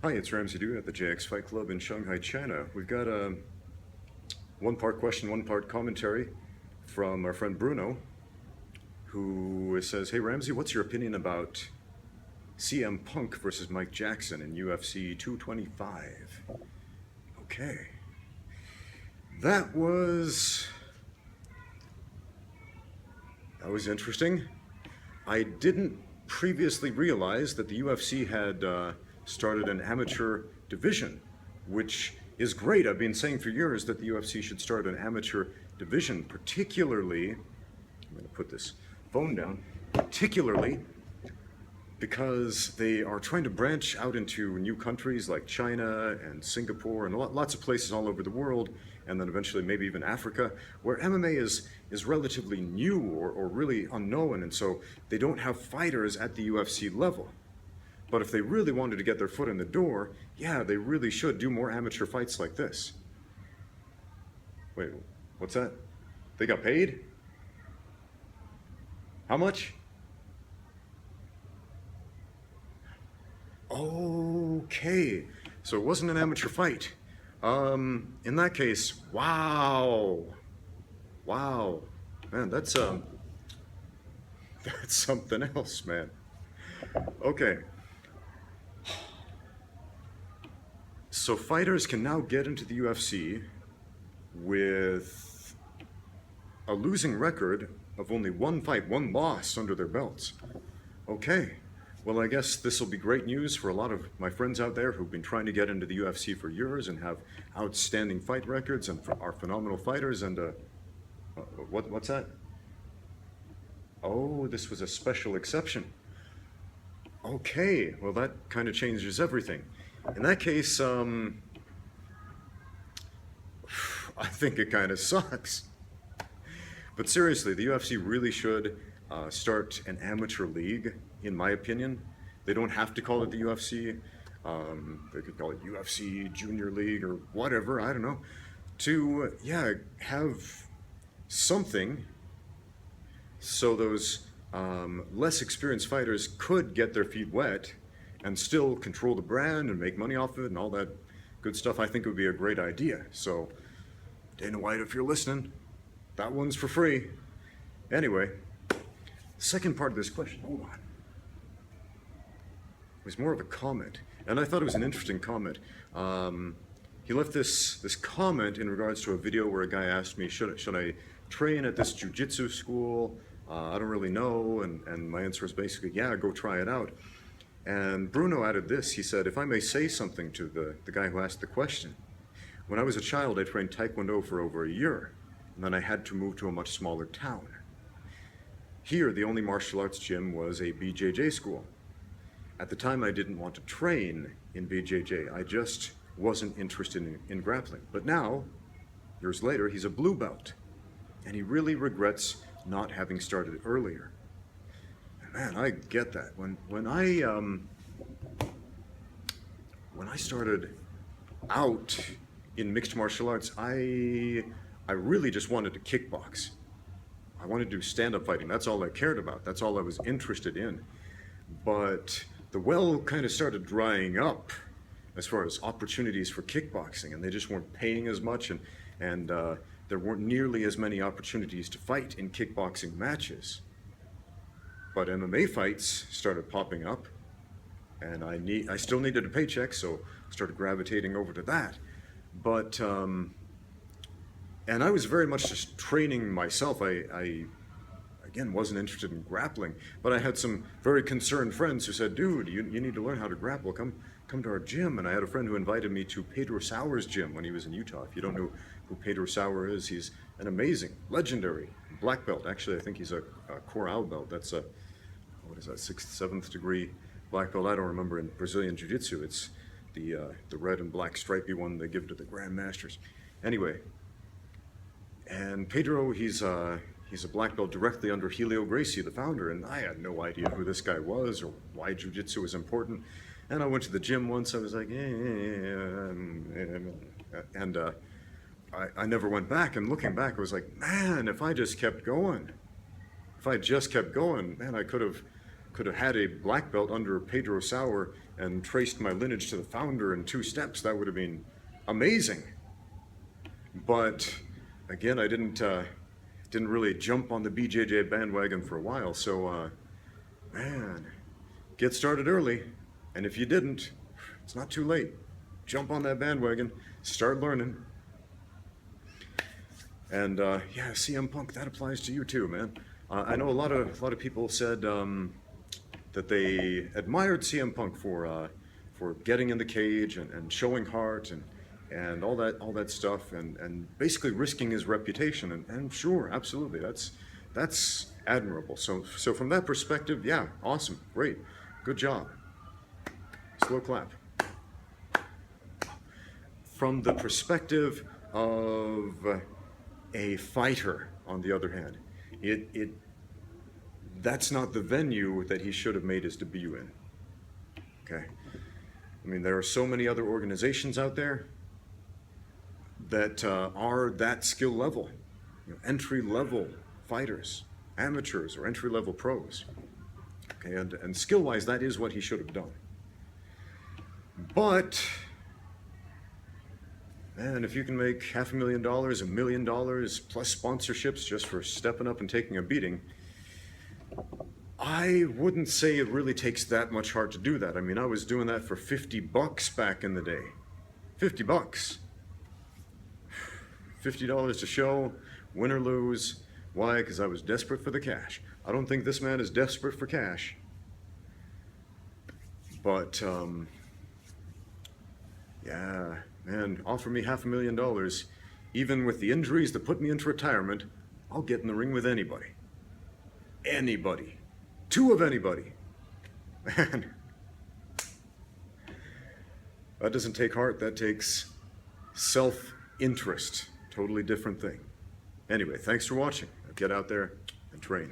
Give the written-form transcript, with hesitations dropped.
Hi, it's Ramsey Du at the JX Fight Club in Shanghai, China. We've got a one-part question, one-part commentary from our friend Bruno, who says, "Hey Ramsey, what's your opinion about CM Punk versus Mike Jackson in UFC 225?" Okay, that was interesting. I didn't previously realize that the UFC had started an amateur division, which is great. I've been saying for years that the UFC should start an amateur division, particularly, I'm going to put this phone down, particularly because they are trying to branch out into new countries like China and Singapore and lots of places all over the world, and then eventually maybe even Africa, where MMA is relatively new or really unknown, and so they don't have fighters at the UFC level. But if they really wanted to get their foot in the door, yeah, they really should do more amateur fights like this. Wait, what's that? They got paid? How much? Okay, so it wasn't an amateur fight. In that case, wow, man, that's that's something else, man. Okay, so fighters can now get into the UFC with a losing record of only one fight, one loss under their belts. Okay. Well, I guess this will be great news for a lot of my friends out there who've been trying to get into the UFC for years and have outstanding fight records and are phenomenal fighters. And what's that? Oh, this was a special exception. Okay, well that kind of changes everything. In that case, I think it kind of sucks. But seriously, the UFC really should start an amateur league, in my opinion. They don't have to call it the UFC. They could call it UFC Junior League or whatever, I don't know. To, yeah, have something so those less experienced fighters could get their feet wet and still control the brand and make money off of it and all that good stuff. I think it would be a great idea. So, Dana White, if you're listening, that one's for free. Anyway, second part of this question, hold on. It was more of a comment, and I thought it was an interesting comment. He left this comment in regards to a video where a guy asked me, should I train at this jiu-jitsu school? I don't really know, and my answer is basically, yeah, go try it out. And Bruno added this, he said, if I may say something to the guy who asked the question, when I was a child, I trained Taekwondo for over a year, and then I had to move to a much smaller town. Here, the only martial arts gym was a BJJ school. At the time, I didn't want to train in BJJ. I just wasn't interested in grappling. But now, years later, he's a blue belt, and he really regrets not having started earlier. And man, I get that. When I started out in mixed martial arts, I really just wanted to kickbox. I wanted to do stand-up fighting. That's all I cared about. That's all I was interested in. But the well kind of started drying up as far as opportunities for kickboxing, and they just weren't paying as much, and there weren't nearly as many opportunities to fight in kickboxing matches. But MMA fights started popping up, and I still needed a paycheck, so I started gravitating over to that. But and I was very much just training myself. I again, wasn't interested in grappling, but I had some very concerned friends who said, dude, you need to learn how to grapple. Come to our gym. And I had a friend who invited me to Pedro Sauer's gym when he was in Utah. If you don't know who Pedro Sauer is, he's an amazing, legendary black belt. Actually, I think he's a Coral belt. That's a, what is that, 6th, 7th degree black belt. I don't remember in Brazilian Jiu-Jitsu. It's the red and black stripy one they give to the grandmasters. Anyway, and Pedro, he's a black belt directly under Helio Gracie, the founder, and I had no idea who this guy was or why jiu-jitsu was important. And I went to the gym once, I was like, and I never went back. And looking back, I was like, man, if I just kept going, man, I could have could have had a black belt under Pedro Sauer and traced my lineage to the founder in 2 steps, that would have been amazing. But again, I didn't really jump on the BJJ bandwagon for a while. So, man, get started early. And if you didn't, it's not too late. Jump on that bandwagon, start learning. And yeah, CM Punk, that applies to you too, man. I know a lot of people said that they admired CM Punk for getting in the cage and showing heart and all that stuff and basically risking his reputation. And sure, absolutely, that's admirable. So from that perspective, yeah, awesome, great, good job. Slow clap. From the perspective of a fighter, on the other hand, that's not the venue that he should have made his debut in. Okay, I mean, there are so many other organizations out there that are that skill level, entry-level fighters, amateurs or entry-level pros. Okay, and skill-wise, that is what he should have done. But man, if you can make $500,000, $1 million plus sponsorships just for stepping up and taking a beating, I wouldn't say it really takes that much heart to do that. I mean, I was doing that for $50 back in the day. $50. $50 to show, win or lose. Why? Because I was desperate for the cash. I don't think this man is desperate for cash. But, yeah, man, offer me $500,000. Even with the injuries that put me into retirement, I'll get in the ring with anybody. Anybody. 2 of anybody. Man, that doesn't take heart, that takes self-interest. Totally different thing. Anyway, thanks for watching. Now get out there and train.